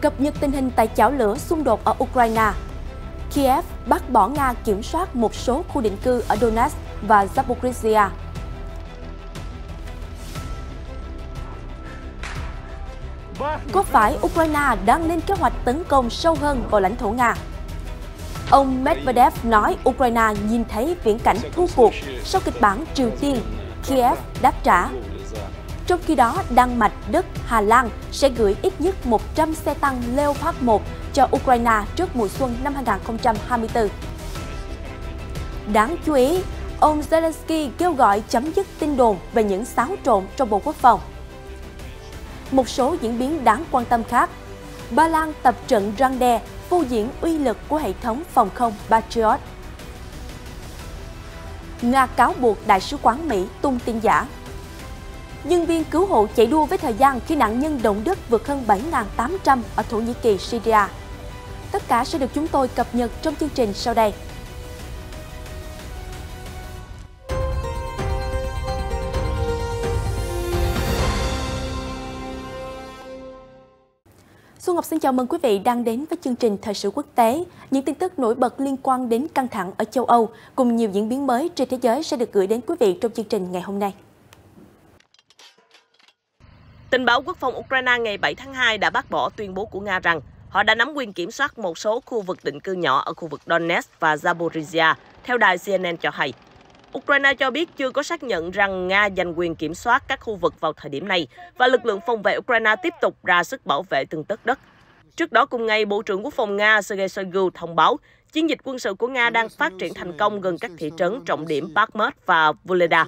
Cập nhật tình hình tại chảo lửa xung đột ở Ukraine. Kiev bác bỏ Nga kiểm soát một số khu định cư ở Donetsk và Zaporizhia. Có phải Ukraine đang lên kế hoạch tấn công sâu hơn vào lãnh thổ Nga? Ông Medvedev nói Ukraine nhìn thấy viễn cảnh thua cuộc sau kịch bản Triều Tiên, Kiev đáp trả. Trong khi đó, Đan Mạch, Đức, Hà Lan sẽ gửi ít nhất 100 xe tăng Leopard 1 cho Ukraine trước mùa xuân năm 2024. Đáng chú ý, ông Zelensky kêu gọi chấm dứt tin đồn về những xáo trộn trong Bộ Quốc phòng. Một số diễn biến đáng quan tâm khác. Ba Lan tập trận răn đe, phô diễn uy lực của hệ thống phòng không Patriot. Nga cáo buộc Đại sứ quán Mỹ tung tin giả. Nhân viên cứu hộ chạy đua với thời gian khi nạn nhân động đất vượt hơn 7.800 ở Thổ Nhĩ Kỳ, Syria. Tất cả sẽ được chúng tôi cập nhật trong chương trình sau đây. Xuân Ngọc xin chào mừng quý vị đang đến với chương trình Thời sự quốc tế. Những tin tức nổi bật liên quan đến căng thẳng ở châu Âu cùng nhiều diễn biến mới trên thế giới sẽ được gửi đến quý vị trong chương trình ngày hôm nay. Tình báo quốc phòng Ukraine ngày 7 tháng 2 đã bác bỏ tuyên bố của Nga rằng họ đã nắm quyền kiểm soát một số khu vực định cư nhỏ ở khu vực Donetsk và Zaporizhia, theo đài CNN cho hay. Ukraine cho biết chưa có xác nhận rằng Nga giành quyền kiểm soát các khu vực vào thời điểm này và lực lượng phòng vệ Ukraine tiếp tục ra sức bảo vệ từng tấc đất. Trước đó cùng ngày, Bộ trưởng Quốc phòng Nga Sergei Shoigu thông báo chiến dịch quân sự của Nga đang phát triển thành công gần các thị trấn trọng điểm Bakhmut và Voleda.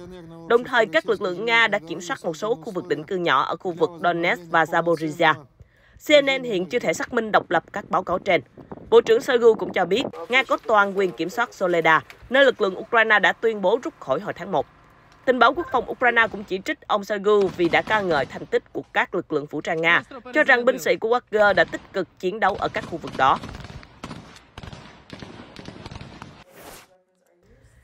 Đồng thời, các lực lượng Nga đã kiểm soát một số khu vực định cư nhỏ ở khu vực Donetsk và Zaporizhia. CNN hiện chưa thể xác minh độc lập các báo cáo trên. Bộ trưởng Shoigu cũng cho biết Nga có toàn quyền kiểm soát Soledar, nơi lực lượng Ukraine đã tuyên bố rút khỏi hồi tháng 1. Tình báo quốc phòng Ukraine cũng chỉ trích ông Shoigu vì đã ca ngợi thành tích của các lực lượng vũ trang Nga, cho rằng binh sĩ của Wagner đã tích cực chiến đấu ở các khu vực đó.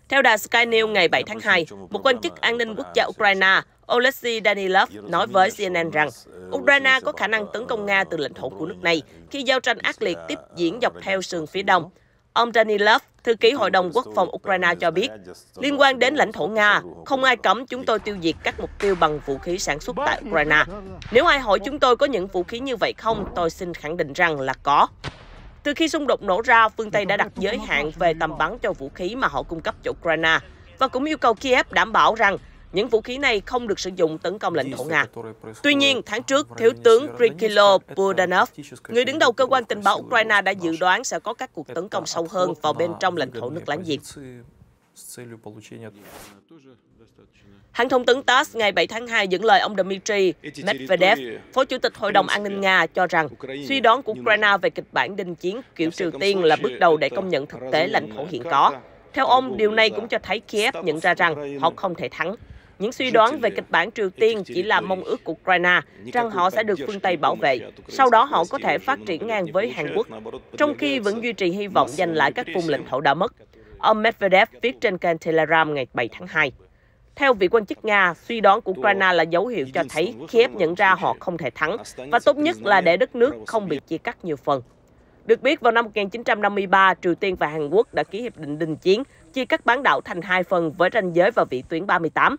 Theo đài Sky News ngày 7 tháng 2, một quan chức an ninh quốc gia Ukraine, Oleksiy Danilov, nói với CNN rằng Ukraine có khả năng tấn công Nga từ lãnh thổ của nước này khi giao tranh ác liệt tiếp diễn dọc theo sườn phía đông. Ông Danilov, thư ký Hội đồng Quốc phòng Ukraine cho biết, liên quan đến lãnh thổ Nga, không ai cấm chúng tôi tiêu diệt các mục tiêu bằng vũ khí sản xuất tại Ukraine. Nếu ai hỏi chúng tôi có những vũ khí như vậy không, tôi xin khẳng định rằng là có. Từ khi xung đột nổ ra, phương Tây đã đặt giới hạn về tầm bắn cho vũ khí mà họ cung cấp cho Ukraine và cũng yêu cầu Kiev đảm bảo rằng những vũ khí này không được sử dụng tấn công lãnh thổ Nga. Tuy nhiên, tháng trước, Thiếu tướng Krikilo Budanov, người đứng đầu cơ quan tình báo Ukraine đã dự đoán sẽ có các cuộc tấn công sâu hơn vào bên trong lãnh thổ nước láng giềng. Hãng thông tấn TASS ngày 7 tháng 2 dẫn lời ông Dmitry Medvedev, Phó Chủ tịch Hội đồng An ninh Nga, cho rằng suy đoán của Ukraine về kịch bản đình chiến kiểu Triều Tiên là bước đầu để công nhận thực tế lãnh thổ hiện có. Theo ông, điều này cũng cho thấy Kiev nhận ra rằng họ không thể thắng. Những suy đoán về kịch bản Triều Tiên chỉ là mong ước của Ukraine rằng họ sẽ được phương Tây bảo vệ. Sau đó họ có thể phát triển ngang với Hàn Quốc, trong khi vẫn duy trì hy vọng giành lại các vùng lãnh thổ đã mất. Ông Medvedev viết trên kênh Telegram ngày 7 tháng 2. Theo vị quan chức Nga, suy đoán của Ukraine là dấu hiệu cho thấy Kiev nhận ra họ không thể thắng và tốt nhất là để đất nước không bị chia cắt nhiều phần. Được biết, vào năm 1953, Triều Tiên và Hàn Quốc đã ký hiệp định đình chiến, chia cắt bán đảo thành hai phần với ranh giới và vĩ tuyến 38.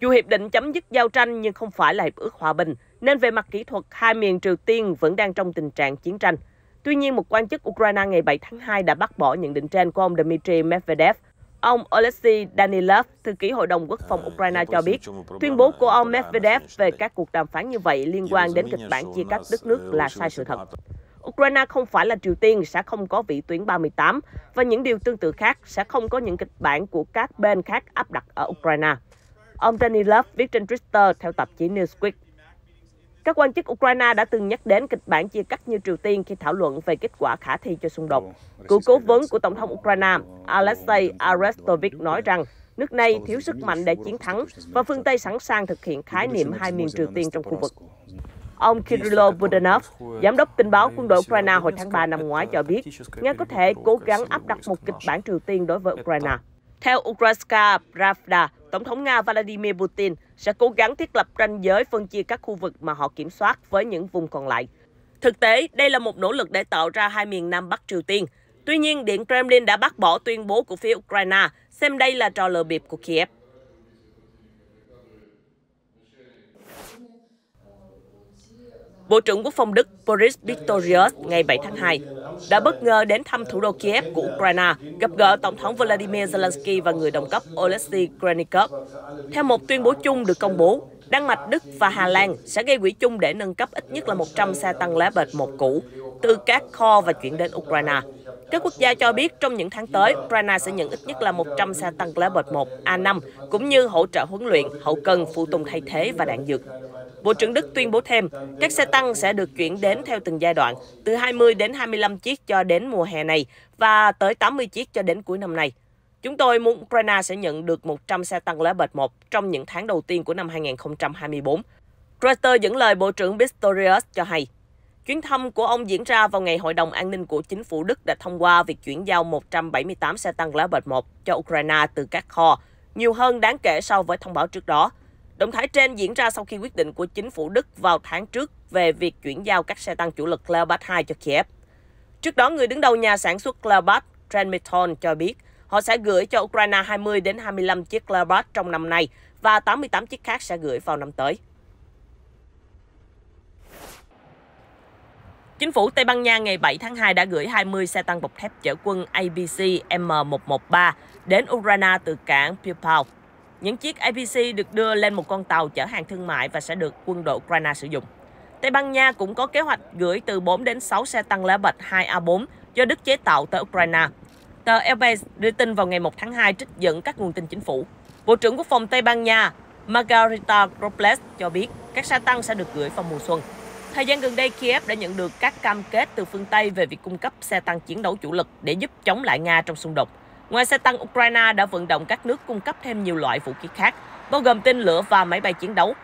Dù hiệp định chấm dứt giao tranh nhưng không phải là hiệp ước hòa bình, nên về mặt kỹ thuật, hai miền Triều Tiên vẫn đang trong tình trạng chiến tranh. Tuy nhiên, một quan chức Ukraine ngày 7 tháng 2 đã bác bỏ nhận định trên của ông Dmitry Medvedev. Ông Oleksiy Danilov, thư ký Hội đồng Quốc phòng Ukraine cho biết, tuyên bố của ông Medvedev về các cuộc đàm phán như vậy liên quan đến kịch bản chia cắt đất nước là sai sự thật. Ukraine không phải là Triều Tiên, sẽ không có vĩ tuyến 38 và những điều tương tự khác sẽ không có những kịch bản của các bên khác áp đặt ở Ukraine. Ông Danilov viết trên Twitter theo tạp chí Newsweek. Các quan chức Ukraine đã từng nhắc đến kịch bản chia cắt như Triều Tiên khi thảo luận về kết quả khả thi cho xung đột. Cựu cố vấn của Tổng thống Ukraine Alexei Arestovich nói rằng nước này thiếu sức mạnh để chiến thắng và phương Tây sẵn sàng thực hiện khái niệm hai miền Triều Tiên trong khu vực. Ông Kirilo Budanov, giám đốc tình báo quân đội Ukraine hồi tháng 3 năm ngoái cho biết, Nga có thể cố gắng áp đặt một kịch bản Triều Tiên đối với Ukraine. Theo Ukrainska Pravda, Tổng thống Nga Vladimir Putin sẽ cố gắng thiết lập ranh giới phân chia các khu vực mà họ kiểm soát với những vùng còn lại. Thực tế, đây là một nỗ lực để tạo ra hai miền Nam Bắc Triều Tiên. Tuy nhiên, Điện Kremlin đã bác bỏ tuyên bố của phía Ukraine, xem đây là trò lừa bịp của Kiev. Bộ trưởng Quốc phòng Đức Boris Pistorius ngày 7 tháng 2 đã bất ngờ đến thăm thủ đô Kiev của Ukraine, gặp gỡ Tổng thống Volodymyr Zelensky và người đồng cấp Oleksiy Grinikov. Theo một tuyên bố chung được công bố, Đan Mạch, Đức và Hà Lan sẽ gây quỹ chung để nâng cấp ít nhất là 100 xe tăng Leopard 1 cũ từ các kho và chuyển đến Ukraine. Các quốc gia cho biết trong những tháng tới, Ukraine sẽ nhận ít nhất là 100 xe tăng Leopard 1 A5, cũng như hỗ trợ huấn luyện, hậu cần, phụ tùng thay thế và đạn dược. Bộ trưởng Đức tuyên bố thêm, các xe tăng sẽ được chuyển đến theo từng giai đoạn, từ 20 đến 25 chiếc cho đến mùa hè này và tới 80 chiếc cho đến cuối năm nay. Chúng tôi muốn Ukraine sẽ nhận được 100 xe tăng Leopard 1 trong những tháng đầu tiên của năm 2024. Reuters dẫn lời Bộ trưởng Pistorius cho hay, chuyến thăm của ông diễn ra vào ngày Hội đồng An ninh của chính phủ Đức đã thông qua việc chuyển giao 178 xe tăng Leopard 1 cho Ukraine từ các kho, nhiều hơn đáng kể so với thông báo trước đó. Động thái trên diễn ra sau khi quyết định của chính phủ Đức vào tháng trước về việc chuyển giao các xe tăng chủ lực Leopard 2 cho Kiev. Trước đó, người đứng đầu nhà sản xuất Leopard, Rheinmetall cho biết họ sẽ gửi cho Ukraine 20 đến 25 chiếc Leopard trong năm nay và 88 chiếc khác sẽ gửi vào năm tới. Chính phủ Tây Ban Nha ngày 7 tháng 2 đã gửi 20 xe tăng bọc thép chở quân ABC M113 đến Ukraine từ cảng Pilpau. Những chiếc ABC được đưa lên một con tàu chở hàng thương mại và sẽ được quân đội Ukraine sử dụng. Tây Ban Nha cũng có kế hoạch gửi từ 4 đến 6 xe tăng Leopard 2A4 do Đức chế tạo tới Ukraine. Tờ El País đưa tin vào ngày 1 tháng 2 trích dẫn các nguồn tin chính phủ. Bộ trưởng Quốc phòng Tây Ban Nha Margarita Robles cho biết các xe tăng sẽ được gửi vào mùa xuân. Thời gian gần đây, Kiev đã nhận được các cam kết từ phương Tây về việc cung cấp xe tăng chiến đấu chủ lực để giúp chống lại Nga trong xung đột. Ngoài xe tăng, Ukraine đã vận động các nước cung cấp thêm nhiều loại vũ khí khác, bao gồm tên lửa và máy bay chiến đấu.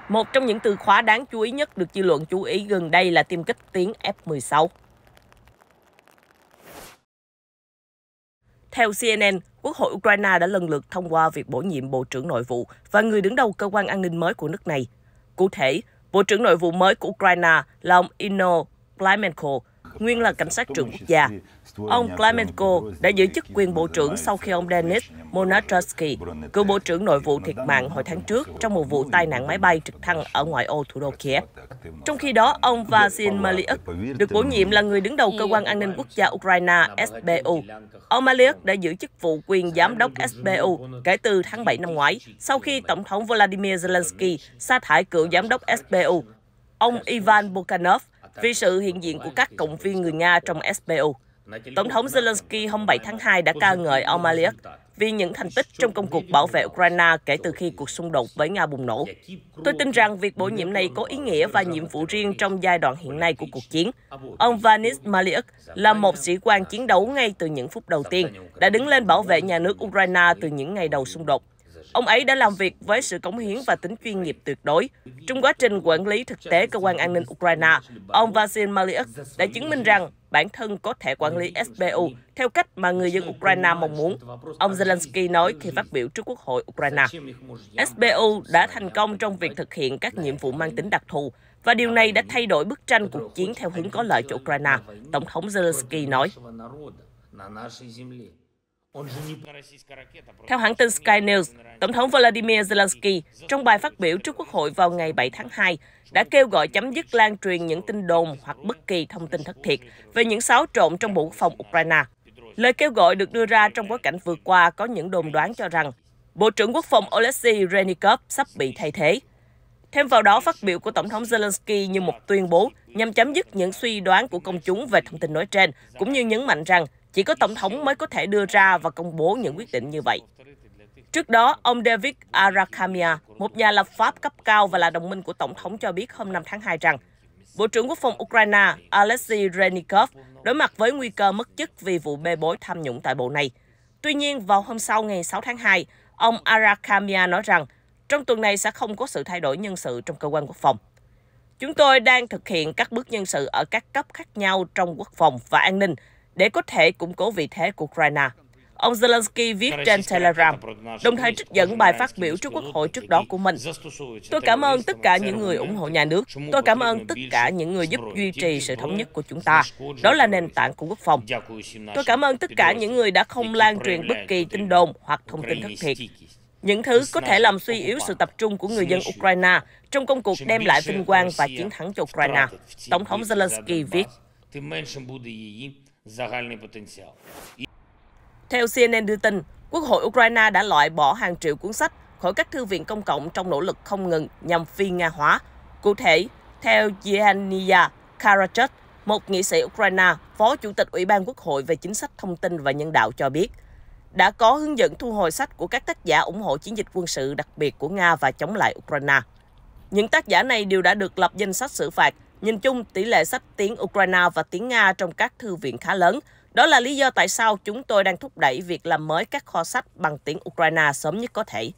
Một trong những từ khóa đáng chú ý nhất được dư luận chú ý gần đây là tiêm kích tiến F-16. Theo CNN, Quốc hội Ukraine đã lần lượt thông qua việc bổ nhiệm Bộ trưởng Nội vụ và người đứng đầu cơ quan an ninh mới của nước này. Cụ thể, Bộ trưởng Nội vụ mới của Ukraine là ông Ino Klimenko, nguyên là cảnh sát trưởng quốc gia. Ông Klimenko đã giữ chức quyền bộ trưởng sau khi ông Denis Monastersky, cựu bộ trưởng nội vụ thiệt mạng hồi tháng trước trong một vụ tai nạn máy bay trực thăng ở ngoại ô thủ đô Kiev. Trong khi đó, ông Vasyl Maliuk được bổ nhiệm là người đứng đầu cơ quan an ninh quốc gia Ukraine SBU. Ông Maliuk đã giữ chức vụ quyền giám đốc SBU kể từ tháng 7 năm ngoái, sau khi Tổng thống Volodymyr Zelensky sa thải cựu giám đốc SBU, ông Ivan Bukhanov, vì sự hiện diện của các cộng viên người Nga trong SBU. Tổng thống Zelensky hôm 7 tháng 2 đã ca ngợi ông Maliuk vì những thành tích trong công cuộc bảo vệ Ukraine kể từ khi cuộc xung đột với Nga bùng nổ. Tôi tin rằng việc bổ nhiệm này có ý nghĩa và nhiệm vụ riêng trong giai đoạn hiện nay của cuộc chiến. Ông Vanis Maliuk là một sĩ quan chiến đấu ngay từ những phút đầu tiên, đã đứng lên bảo vệ nhà nước Ukraine từ những ngày đầu xung đột. Ông ấy đã làm việc với sự cống hiến và tính chuyên nghiệp tuyệt đối. Trong quá trình quản lý thực tế cơ quan an ninh Ukraine, ông Vasyl Maliuk đã chứng minh rằng bản thân có thể quản lý SBU theo cách mà người dân Ukraine mong muốn. Ông Zelensky nói khi phát biểu trước Quốc hội Ukraine. SBU đã thành công trong việc thực hiện các nhiệm vụ mang tính đặc thù, và điều này đã thay đổi bức tranh cuộc chiến theo hướng có lợi cho Ukraine, Tổng thống Zelensky nói. Theo hãng tin Sky News, Tổng thống Volodymyr Zelensky trong bài phát biểu trước Quốc hội vào ngày 7 tháng 2 đã kêu gọi chấm dứt lan truyền những tin đồn hoặc bất kỳ thông tin thất thiệt về những xáo trộn trong Bộ Quốc phòng Ukraine. Lời kêu gọi được đưa ra trong bối cảnh vừa qua có những đồn đoán cho rằng Bộ trưởng Quốc phòng Oleksiy Grinikov sắp bị thay thế. Thêm vào đó, phát biểu của Tổng thống Zelensky như một tuyên bố nhằm chấm dứt những suy đoán của công chúng về thông tin nói trên, cũng như nhấn mạnh rằng chỉ có Tổng thống mới có thể đưa ra và công bố những quyết định như vậy. Trước đó, ông David Arakhamia, một nhà lập pháp cấp cao và là đồng minh của Tổng thống cho biết hôm 5 tháng 2 rằng Bộ trưởng Quốc phòng Ukraine Oleksiy Grinikov đối mặt với nguy cơ mất chức vì vụ bê bối tham nhũng tại bộ này. Tuy nhiên, vào hôm sau ngày 6 tháng 2, ông Arakhamia nói rằng trong tuần này sẽ không có sự thay đổi nhân sự trong cơ quan quốc phòng. Chúng tôi đang thực hiện các bước nhân sự ở các cấp khác nhau trong quốc phòng và an ninh để có thể củng cố vị thế của Ukraine. Ông Zelensky viết trên Telegram, đồng thời trích dẫn bài phát biểu trước Quốc hội trước đó của mình. Tôi cảm ơn tất cả những người ủng hộ nhà nước. Tôi cảm ơn tất cả những người giúp duy trì sự thống nhất của chúng ta. Đó là nền tảng của quốc phòng. Tôi cảm ơn tất cả những người đã không lan truyền bất kỳ tin đồn hoặc thông tin thất thiệt. Những thứ có thể làm suy yếu sự tập trung của người dân Ukraine trong công cuộc đem lại vinh quang và chiến thắng cho Ukraine, Tổng thống Zelensky viết. Theo CNN đưa tin, Quốc hội Ukraine đã loại bỏ hàng triệu cuốn sách khỏi các thư viện công cộng trong nỗ lực không ngừng nhằm phi Nga hóa. Cụ thể, theo Yevgenia Karachuk, một nghị sĩ Ukraine, Phó Chủ tịch Ủy ban Quốc hội về chính sách thông tin và nhân đạo cho biết, đã có hướng dẫn thu hồi sách của các tác giả ủng hộ chiến dịch quân sự đặc biệt của Nga và chống lại Ukraine. Những tác giả này đều đã được lập danh sách xử phạt. Nhìn chung, tỷ lệ sách tiếng Ukraine và tiếng Nga trong các thư viện khá lớn. Đó là lý do tại sao chúng tôi đang thúc đẩy việc làm mới các kho sách bằng tiếng Ukraine sớm nhất có thể.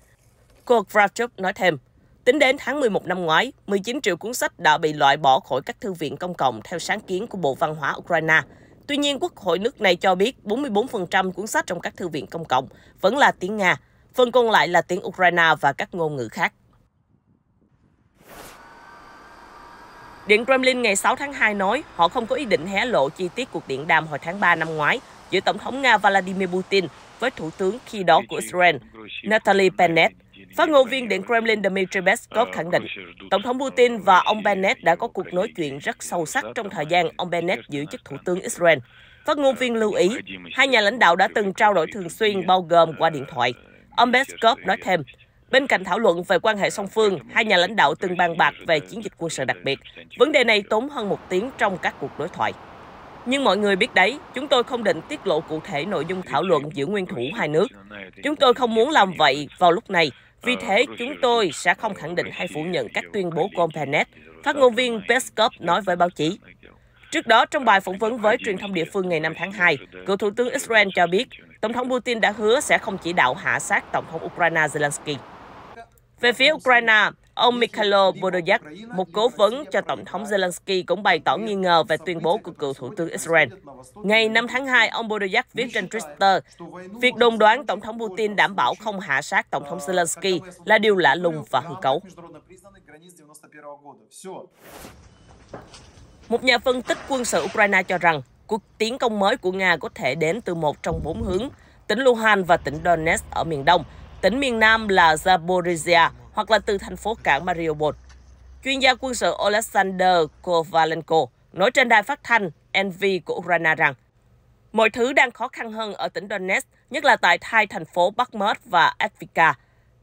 Cô Kravchuk nói thêm, tính đến tháng 11 năm ngoái, 19 triệu cuốn sách đã bị loại bỏ khỏi các thư viện công cộng theo sáng kiến của Bộ Văn hóa Ukraine. Tuy nhiên, Quốc hội nước này cho biết 44% cuốn sách trong các thư viện công cộng vẫn là tiếng Nga, phần còn lại là tiếng Ukraine và các ngôn ngữ khác. Điện Kremlin ngày 6 tháng 2 nói họ không có ý định hé lộ chi tiết cuộc điện đàm hồi tháng 3 năm ngoái giữa Tổng thống Nga Vladimir Putin với Thủ tướng khi đó của Israel, Naftali Bennett. Phát ngôn viên Điện Kremlin Dmitry Peskov khẳng định, Tổng thống Putin và ông Bennett đã có cuộc nói chuyện rất sâu sắc trong thời gian ông Bennett giữ chức Thủ tướng Israel. Phát ngôn viên lưu ý, hai nhà lãnh đạo đã từng trao đổi thường xuyên bao gồm qua điện thoại. Ông Peskov nói thêm, bên cạnh thảo luận về quan hệ song phương, hai nhà lãnh đạo từng bàn bạc về chiến dịch quân sự đặc biệt. Vấn đề này tốn hơn 1 tiếng trong các cuộc đối thoại. Nhưng mọi người biết đấy, chúng tôi không định tiết lộ cụ thể nội dung thảo luận giữa nguyên thủ hai nước. Chúng tôi không muốn làm vậy vào lúc này, vì thế chúng tôi sẽ không khẳng định hay phủ nhận các tuyên bố của ông Bennett, phát ngôn viên Peskov nói với báo chí. Trước đó, trong bài phỏng vấn với truyền thông địa phương ngày 5 tháng 2, cựu Thủ tướng Israel cho biết, Tổng thống Putin đã hứa sẽ không chỉ đạo hạ sát Tổng thống Ukraine Zelensky. Về phía Ukraine, ông Mikhailo Podolyak, một cố vấn cho Tổng thống Zelensky cũng bày tỏ nghi ngờ về tuyên bố của cựu Thủ tướng Israel. Ngày 5 tháng 2, ông Podolyak viết trên Twitter, việc đồn đoán Tổng thống Putin đảm bảo không hạ sát Tổng thống Zelensky là điều lạ lùng và hư cấu. Một nhà phân tích quân sự Ukraine cho rằng, cuộc tiến công mới của Nga có thể đến từ một trong 4 hướng, tỉnh Luhansk và tỉnh Donetsk ở miền Đông, tỉnh miền Nam là Zaporizhia hoặc là từ thành phố cảng Mariupol. Chuyên gia quân sự Oleksandr Kovalenko nói trên đài phát thanh NV của Ukraine rằng mọi thứ đang khó khăn hơn ở tỉnh Donetsk, nhất là tại hai thành phố Bakhmut và Avdiivka.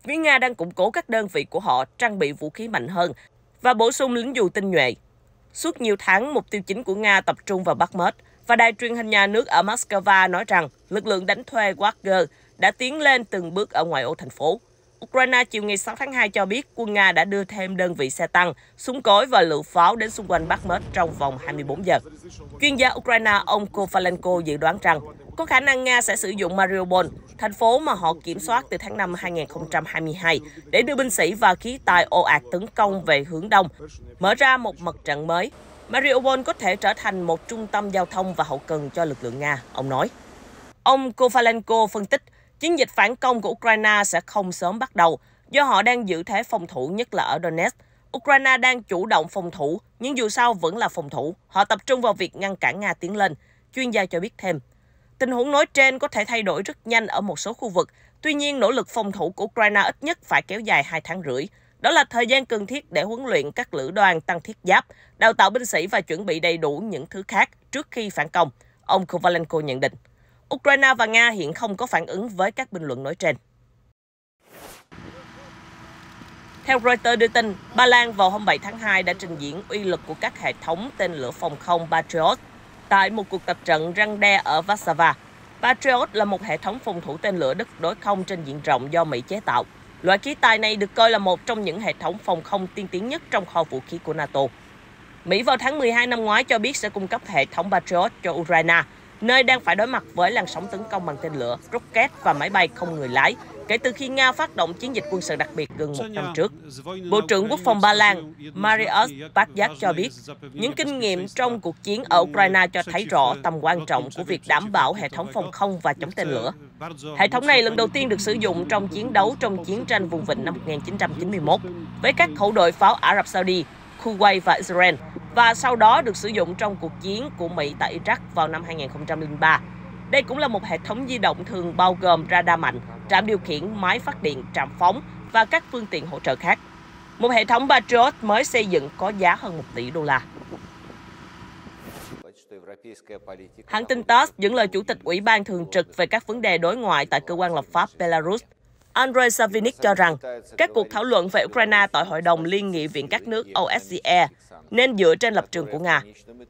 Phía Nga đang củng cố các đơn vị của họ trang bị vũ khí mạnh hơn và bổ sung lính dù tinh nhuệ. Suốt nhiều tháng, mục tiêu chính của Nga tập trung vào Bakhmut và đài truyền hình nhà nước ở Moscow nói rằng lực lượng đánh thuê Wagner đã tiến lên từng bước ở ngoại ô thành phố. Ukraine chiều ngày 6 tháng 2 cho biết quân Nga đã đưa thêm đơn vị xe tăng, súng cối và lựu pháo đến xung quanh Bakhmut trong vòng 24 giờ. Chuyên gia Ukraine ông Kovalenko dự đoán rằng có khả năng Nga sẽ sử dụng Mariupol, thành phố mà họ kiểm soát từ tháng 5 2022, để đưa binh sĩ và khí tài ồ ạt tấn công về hướng đông, mở ra một mặt trận mới. Mariupol có thể trở thành một trung tâm giao thông và hậu cần cho lực lượng Nga, ông nói. Ông Kovalenko phân tích, chiến dịch phản công của Ukraine sẽ không sớm bắt đầu, do họ đang giữ thế phòng thủ nhất là ở Donetsk. Ukraine đang chủ động phòng thủ, nhưng dù sao vẫn là phòng thủ. Họ tập trung vào việc ngăn cản Nga tiến lên. Chuyên gia cho biết thêm, tình huống nói trên có thể thay đổi rất nhanh ở một số khu vực. Tuy nhiên, nỗ lực phòng thủ của Ukraine ít nhất phải kéo dài 2 tháng rưỡi. Đó là thời gian cần thiết để huấn luyện các lữ đoàn tăng thiết giáp, đào tạo binh sĩ và chuẩn bị đầy đủ những thứ khác trước khi phản công, ông Kovalenko nhận định. Ukraine và Nga hiện không có phản ứng với các bình luận nói trên. Theo Reuters đưa tin, Ba Lan vào hôm 7 tháng 2 đã trình diễn uy lực của các hệ thống tên lửa phòng không Patriot tại một cuộc tập trận răn đe ở Warsaw. Patriot là một hệ thống phòng thủ tên lửa đất đối không trên diện rộng do Mỹ chế tạo. Loại khí tài này được coi là một trong những hệ thống phòng không tiên tiến nhất trong kho vũ khí của NATO. Mỹ vào tháng 12 năm ngoái cho biết sẽ cung cấp hệ thống Patriot cho Ukraine, nơi đang phải đối mặt với làn sóng tấn công bằng tên lửa, rocket và máy bay không người lái kể từ khi Nga phát động chiến dịch quân sự đặc biệt gần 1 năm trước. Bộ trưởng Quốc phòng Ba Lan Mariusz Bajak cho biết, những kinh nghiệm trong cuộc chiến ở Ukraine cho thấy rõ tầm quan trọng của việc đảm bảo hệ thống phòng không và chống tên lửa. Hệ thống này lần đầu tiên được sử dụng trong chiến đấu trong chiến tranh vùng vịnh năm 1991 với các khẩu đội pháo Ả Rập Saudi, Kuwait và Israel, và sau đó được sử dụng trong cuộc chiến của Mỹ tại Iraq vào năm 2003. Đây cũng là một hệ thống di động thường bao gồm radar mạnh, trạm điều khiển, máy phát điện, trạm phóng và các phương tiện hỗ trợ khác. Một hệ thống Patriot mới xây dựng có giá hơn 1 tỷ đô la. Hãng tin TASS dẫn lời Chủ tịch Ủy ban Thường trực về các vấn đề đối ngoại tại cơ quan lập pháp Belarus, Andrei Savinik cho rằng các cuộc thảo luận về Ukraine tại Hội đồng Liên nghị viện các nước OSCE nên dựa trên lập trường của Nga.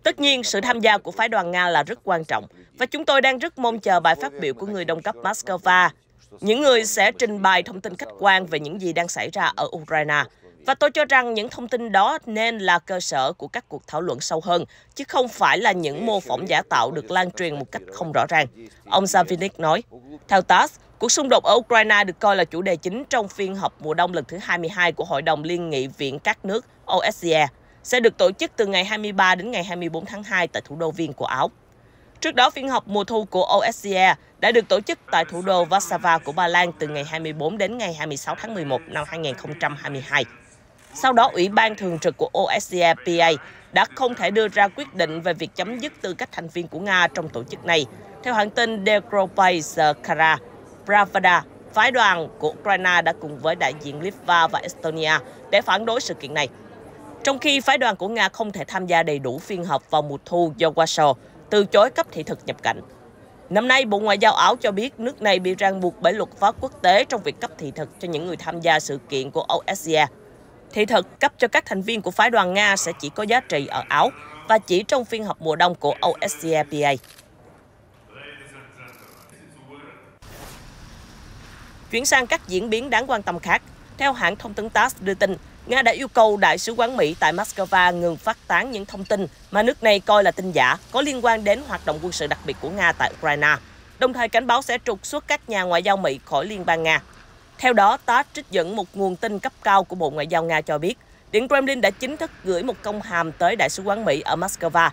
Tất nhiên, sự tham gia của phái đoàn Nga là rất quan trọng, và chúng tôi đang rất mong chờ bài phát biểu của người đồng cấp Moscow, những người sẽ trình bày thông tin khách quan về những gì đang xảy ra ở Ukraine. Và tôi cho rằng những thông tin đó nên là cơ sở của các cuộc thảo luận sâu hơn, chứ không phải là những mô phỏng giả tạo được lan truyền một cách không rõ ràng, ông Savinik nói. Theo TASS, cuộc xung đột ở Ukraine được coi là chủ đề chính trong phiên họp mùa đông lần thứ 22 của Hội đồng Liên nghị viện các nước OSCE, sẽ được tổ chức từ ngày 23 đến ngày 24 tháng 2 tại thủ đô Viên của Áo. Trước đó, phiên họp mùa thu của OSCE đã được tổ chức tại thủ đô Warsaw của Ba Lan từ ngày 24 đến ngày 26 tháng 11 năm 2022. Sau đó, Ủy ban Thường trực của OSCE PA đã không thể đưa ra quyết định về việc chấm dứt tư cách thành viên của Nga trong tổ chức này. Theo hãng tin Dekropayskara Pravda, phái đoàn của Ukraine đã cùng với đại diện Litva và Estonia để phản đối sự kiện này. Trong khi phái đoàn của Nga không thể tham gia đầy đủ phiên họp vào mùa thu do Warsaw từ chối cấp thị thực nhập cảnh. Năm nay, Bộ Ngoại giao Áo cho biết nước này bị ràng buộc bởi luật pháp quốc tế trong việc cấp thị thực cho những người tham gia sự kiện của OSCE. Thị thực cấp cho các thành viên của phái đoàn Nga sẽ chỉ có giá trị ở Áo và chỉ trong phiên họp mùa đông của OSCE PA. Chuyển sang các diễn biến đáng quan tâm khác. Theo hãng thông tấn TASS đưa tin, Nga đã yêu cầu Đại sứ quán Mỹ tại Moscow ngừng phát tán những thông tin mà nước này coi là tin giả có liên quan đến hoạt động quân sự đặc biệt của Nga tại Ukraine, đồng thời cảnh báo sẽ trục xuất các nhà ngoại giao Mỹ khỏi Liên bang Nga. Theo đó, TASS trích dẫn một nguồn tin cấp cao của Bộ Ngoại giao Nga cho biết, Điện Kremlin đã chính thức gửi một công hàm tới Đại sứ quán Mỹ ở Moscow,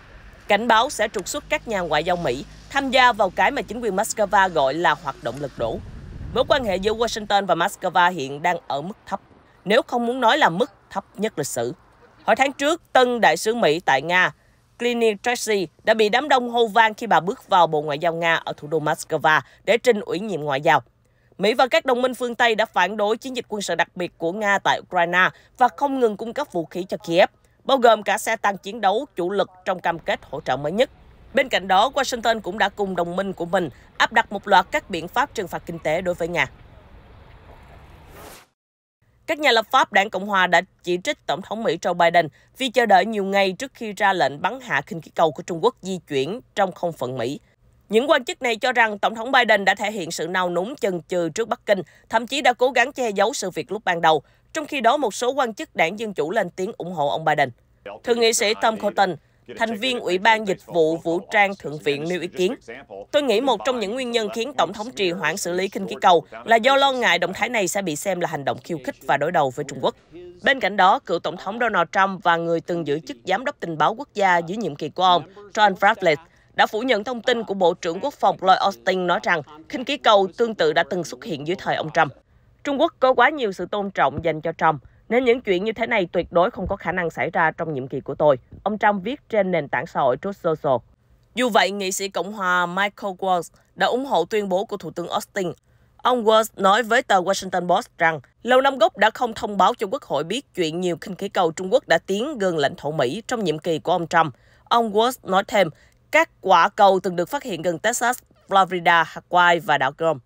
cảnh báo sẽ trục xuất các nhà ngoại giao Mỹ tham gia vào cái mà chính quyền Moscow gọi là hoạt động lật đổ. Mối quan hệ giữa Washington và Moscow hiện đang ở mức thấp, nếu không muốn nói là mức thấp nhất lịch sử. Hồi tháng trước, tân đại sứ Mỹ tại Nga, Cliny Tracy, đã bị đám đông hô vang khi bà bước vào Bộ Ngoại giao Nga ở thủ đô Moscow để trình ủy nhiệm ngoại giao. Mỹ và các đồng minh phương Tây đã phản đối chiến dịch quân sự đặc biệt của Nga tại Ukraine và không ngừng cung cấp vũ khí cho Kiev, bao gồm cả xe tăng chiến đấu chủ lực trong cam kết hỗ trợ mới nhất. Bên cạnh đó, Washington cũng đã cùng đồng minh của mình áp đặt một loạt các biện pháp trừng phạt kinh tế đối với Nga. Các nhà lập pháp Đảng Cộng hòa đã chỉ trích Tổng thống Mỹ Joe Biden vì chờ đợi nhiều ngày trước khi ra lệnh bắn hạ khinh khí cầu của Trung Quốc di chuyển trong không phận Mỹ. Những quan chức này cho rằng Tổng thống Biden đã thể hiện sự nao núng chần chừ trước Bắc Kinh, thậm chí đã cố gắng che giấu sự việc lúc ban đầu. Trong khi đó, một số quan chức Đảng Dân Chủ lên tiếng ủng hộ ông Biden. Thượng nghị sĩ Tom Cotton, thành viên Ủy ban Dịch vụ Vũ trang Thượng viện nêu ý kiến. Tôi nghĩ một trong những nguyên nhân khiến Tổng thống trì hoãn xử lý khinh khí cầu là do lo ngại động thái này sẽ bị xem là hành động khiêu khích và đối đầu với Trung Quốc. Bên cạnh đó, cựu Tổng thống Donald Trump và người từng giữ chức Giám đốc Tình báo Quốc gia dưới nhiệm kỳ của ông, John Bradley, đã phủ nhận thông tin của Bộ trưởng Quốc phòng Lloyd Austin nói rằng khinh khí cầu tương tự đã từng xuất hiện dưới thời ông Trump. Trung Quốc có quá nhiều sự tôn trọng dành cho Trump, nên những chuyện như thế này tuyệt đối không có khả năng xảy ra trong nhiệm kỳ của tôi, ông Trump viết trên nền tảng xã hội Truth Social. Dù vậy, nghị sĩ Cộng hòa Michael Waltz đã ủng hộ tuyên bố của Thủ tướng Austin. Ông Waltz nói với tờ Washington Post rằng Lầu Năm Góc đã không thông báo cho Quốc hội biết chuyện nhiều khinh khí cầu Trung Quốc đã tiến gần lãnh thổ Mỹ trong nhiệm kỳ của ông Trump. Ông Waltz nói thêm, các quả cầu từng được phát hiện gần Texas, Florida, Hawaii và đảo Guam.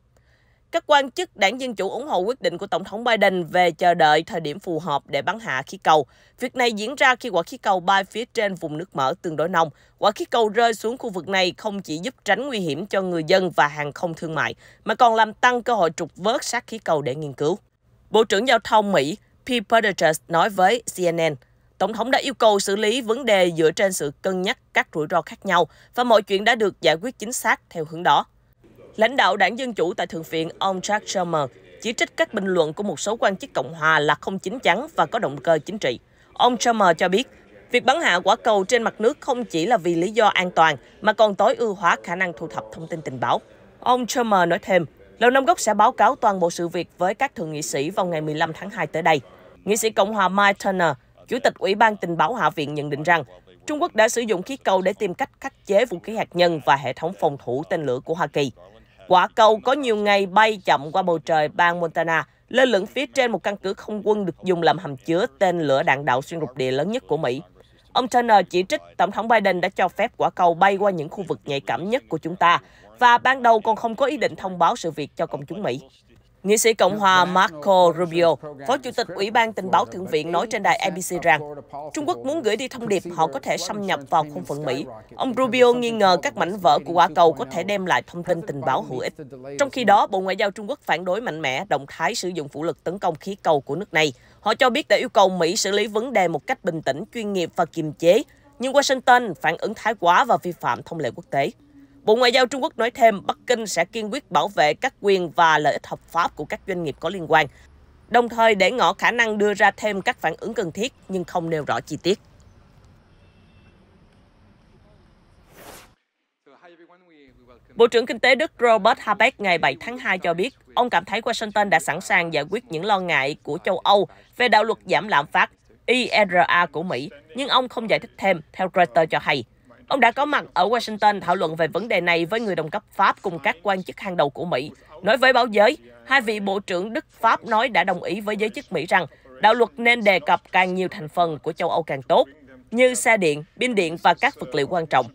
Các quan chức Đảng Dân Chủ ủng hộ quyết định của Tổng thống Biden về chờ đợi thời điểm phù hợp để bắn hạ khí cầu. Việc này diễn ra khi quả khí cầu bay phía trên vùng nước mở tương đối nông. Quả khí cầu rơi xuống khu vực này không chỉ giúp tránh nguy hiểm cho người dân và hàng không thương mại, mà còn làm tăng cơ hội trục vớt xác khí cầu để nghiên cứu. Bộ trưởng Giao thông Mỹ Pete Buttigieg nói với CNN, Tổng thống đã yêu cầu xử lý vấn đề dựa trên sự cân nhắc các rủi ro khác nhau và mọi chuyện đã được giải quyết chính xác theo hướng đó. Lãnh đạo Đảng Dân Chủ tại Thượng viện, ông Chuck Schumer, chỉ trích các bình luận của một số quan chức Cộng hòa là không chín chắn và có động cơ chính trị. Ông Schumer cho biết, việc bắn hạ quả cầu trên mặt nước không chỉ là vì lý do an toàn, mà còn tối ưu hóa khả năng thu thập thông tin tình báo. Ông Schumer nói thêm, Lầu Năm Góc sẽ báo cáo toàn bộ sự việc với các thượng nghị sĩ vào ngày 15 tháng 2 tới đây. Nghị sĩ Cộng hòa Mike Turner, Chủ tịch Ủy ban Tình báo Hạ viện nhận định rằng Trung Quốc đã sử dụng khí cầu để tìm cách khắc chế vũ khí hạt nhân và hệ thống phòng thủ tên lửa của Hoa Kỳ. Quả cầu có nhiều ngày bay chậm qua bầu trời bang Montana, lơ lửng phía trên một căn cứ không quân được dùng làm hầm chứa tên lửa đạn đạo xuyên lục địa lớn nhất của Mỹ. Ông Turner chỉ trích Tổng thống Biden đã cho phép quả cầu bay qua những khu vực nhạy cảm nhất của chúng ta và ban đầu còn không có ý định thông báo sự việc cho công chúng Mỹ. Nghị sĩ Cộng hòa Marco Rubio, Phó Chủ tịch Ủy ban Tình báo Thượng viện nói trên đài ABC rằng Trung Quốc muốn gửi đi thông điệp họ có thể xâm nhập vào không phận Mỹ. Ông Rubio nghi ngờ các mảnh vỡ của quả cầu có thể đem lại thông tin tình báo hữu ích. Trong khi đó, Bộ Ngoại giao Trung Quốc phản đối mạnh mẽ động thái sử dụng vũ lực tấn công khí cầu của nước này. Họ cho biết đã yêu cầu Mỹ xử lý vấn đề một cách bình tĩnh, chuyên nghiệp và kiềm chế, nhưng Washington phản ứng thái quá và vi phạm thông lệ quốc tế. Bộ Ngoại giao Trung Quốc nói thêm Bắc Kinh sẽ kiên quyết bảo vệ các quyền và lợi ích hợp pháp của các doanh nghiệp có liên quan, đồng thời để ngỏ khả năng đưa ra thêm các phản ứng cần thiết nhưng không nêu rõ chi tiết. Bộ trưởng Kinh tế Đức Robert Habeck ngày 7 tháng 2 cho biết ông cảm thấy Washington đã sẵn sàng giải quyết những lo ngại của châu Âu về đạo luật giảm lạm phát IRA của Mỹ, nhưng ông không giải thích thêm, theo Reuters cho hay. Ông đã có mặt ở Washington thảo luận về vấn đề này với người đồng cấp Pháp cùng các quan chức hàng đầu của Mỹ. Nói với báo giới, hai vị bộ trưởng Đức Pháp nói đã đồng ý với giới chức Mỹ rằng đạo luật nên đề cập càng nhiều thành phần của châu Âu càng tốt, như xe điện, pin điện và các vật liệu quan trọng.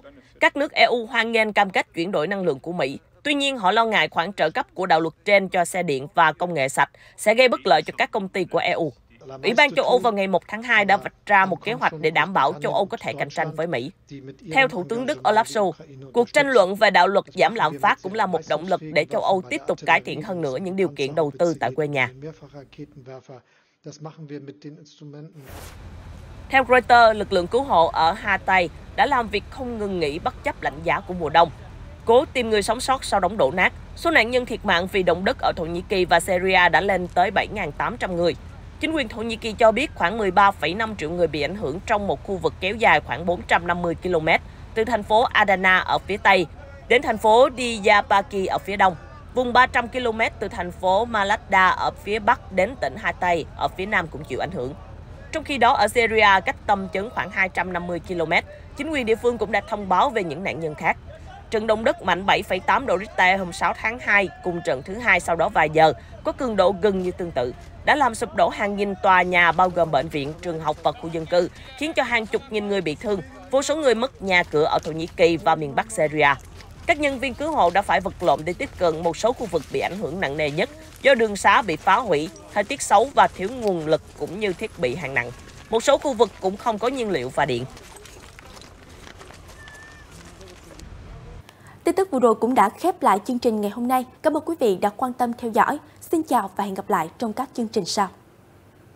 Các nước EU hoan nghênh cam kết chuyển đổi năng lượng của Mỹ. Tuy nhiên, họ lo ngại khoản trợ cấp của đạo luật trên cho xe điện và công nghệ sạch sẽ gây bất lợi cho các công ty của EU. Ủy ban châu Âu vào ngày 1 tháng 2 đã vạch ra một kế hoạch để đảm bảo châu Âu có thể cạnh tranh với Mỹ. Theo Thủ tướng Đức Olaf Scholz, cuộc tranh luận về đạo luật giảm lạm phát cũng là một động lực để châu Âu tiếp tục cải thiện hơn nữa những điều kiện đầu tư tại quê nhà. Theo Reuters, lực lượng cứu hộ ở Hatay đã làm việc không ngừng nghỉ bất chấp lạnh giá của mùa đông, cố tìm người sống sót sau đống đổ nát. Số nạn nhân thiệt mạng vì động đất ở Thổ Nhĩ Kỳ và Syria đã lên tới 7.800 người. Chính quyền Thổ Nhĩ Kỳ cho biết khoảng 13,5 triệu người bị ảnh hưởng trong một khu vực kéo dài khoảng 450 km, từ thành phố Adana ở phía Tây đến thành phố Diyarbakir ở phía Đông, vùng 300 km từ thành phố Malada ở phía Bắc đến tỉnh Hatay ở phía Nam cũng chịu ảnh hưởng. Trong khi đó, ở Syria, cách tâm chấn khoảng 250 km, chính quyền địa phương cũng đã thông báo về những nạn nhân khác. Trận động đất mạnh 7,8 độ Richter hôm 6 tháng 2 cùng trận thứ hai sau đó vài giờ, có cường độ gần như tương tự, đã làm sụp đổ hàng nghìn tòa nhà bao gồm bệnh viện, trường học và khu dân cư, khiến cho hàng chục nghìn người bị thương, vô số người mất nhà cửa ở Thổ Nhĩ Kỳ và miền Bắc Syria. Các nhân viên cứu hộ đã phải vật lộn để tiếp cận một số khu vực bị ảnh hưởng nặng nề nhất do đường xá bị phá hủy, thời tiết xấu và thiếu nguồn lực cũng như thiết bị hạng nặng. Một số khu vực cũng không có nhiên liệu và điện. Tin tức vừa rồi cũng đã khép lại chương trình ngày hôm nay. Cảm ơn quý vị đã quan tâm theo dõi. Xin chào và hẹn gặp lại trong các chương trình sau.